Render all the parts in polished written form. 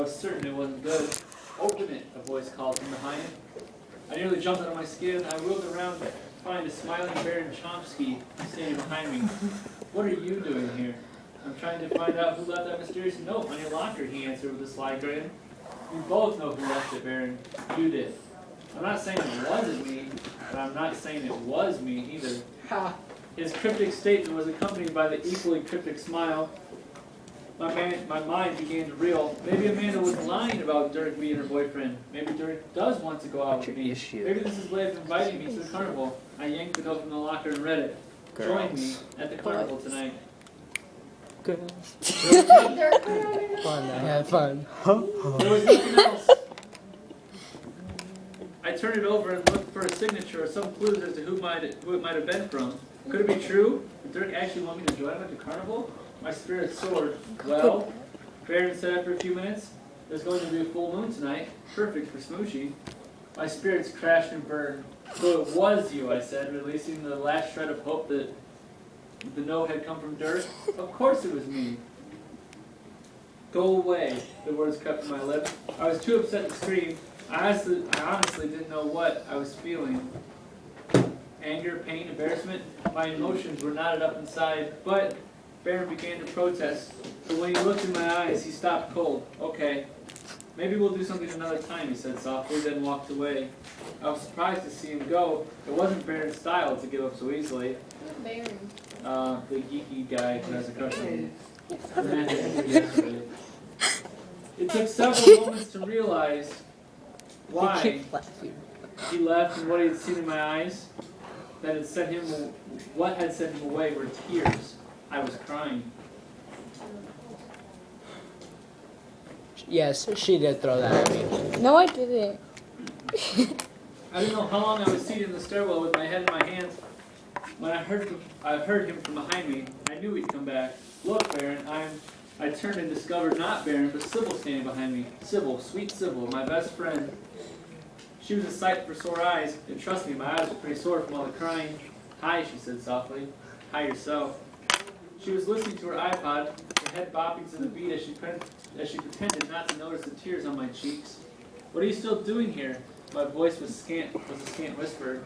was certain it wasn't good. Open it, a voice called from behind. I nearly jumped out of my skin. I wheeled around to find a smiling Baron Chomsky standing behind me. What are you doing here? I'm trying to find out who left that mysterious note on your locker, he answered with a sly grin. We both know who left it, Baron. You did. I'm not saying it wasn't me, but I'm not saying it was me either. Ha! His cryptic statement was accompanied by the equally cryptic smile. My mind began to reel. Maybe Amanda was lying about Dirk being her boyfriend. Maybe Dirk does want to go out with me. Maybe this is his way of inviting me to the carnival. I yanked the note from the locker and read it. Join me at the carnival tonight. Girls. Fun, I had fun. There was nothing else. I turned it over and looked for a signature or some clues as to who it might have been from. Could it be true? Did Dirk actually want me to join him at the carnival? My spirit soared. Well, Baron said after a few minutes, there's going to be a full moon tonight. Perfect for smoochy. My spirits crashed and burned. So it was you, I said, releasing the last shred of hope that the note had come from Dirk. Of course it was me. Go away, the words crept to my lips. I was too upset to scream. I honestly didn't know what I was feeling. Anger, pain, embarrassment. My emotions were knotted up inside, but Baron began to protest. But when he looked in my eyes, he stopped cold. Okay, maybe we'll do something another time, he said softly, then walked away. I was surprised to see him go. It wasn't Baron's style to give up so easily. Who's Baron? The geeky guy who has a crush on me. Yesterday. It took several moments to realize why he left and what he had seen in my eyes. What had sent him away were tears. I was crying. Yes, she did throw that at me. No, I didn't. I didn't know how long I was seated in the stairwell with my head in my hands when I heard him from behind me. I knew he'd come back. Look, Baron, I turned and discovered not Baron, but Sybil standing behind me. Sybil, sweet Sybil, my best friend. She was a sight for sore eyes, and trust me, my eyes were pretty sore from all the crying. Hi, she said softly. Hi yourself. She was listening to her iPod, her head bopping to the beat as she pretended not to notice the tears on my cheeks. What are you still doing here? My voice was a scant whisper.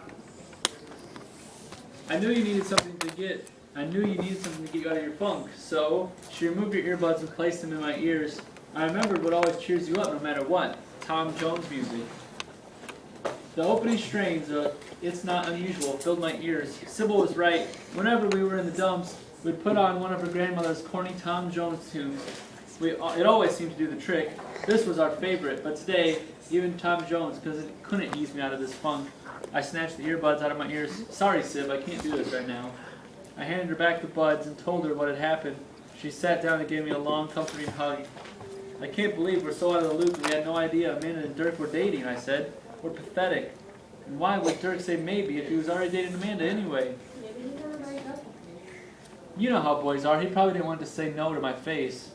I knew you needed something to get you out of your funk. So she removed her earbuds and placed them in my ears. I remembered what always cheers you up no matter what. Tom Jones music. The opening strains of It's Not Unusual filled my ears. Sybil was right. Whenever we were in the dumps, we'd put on one of her grandmother's corny Tom Jones tunes. It always seemed to do the trick. This was our favorite, but today, even Tom Jones couldn't ease me out of this funk. I snatched the earbuds out of my ears. Sorry, Syb, I can't do this right now. I handed her back the buds and told her what had happened. She sat down and gave me a long, comforting hug. I can't believe we're so out of the loop and we had no idea Amanda and Dirk were dating, I said. We're pathetic. And why would Dirk say maybe if he was already dating Amanda anyway? Maybe he never break up. You know how boys are. He probably didn't want to say no to my face.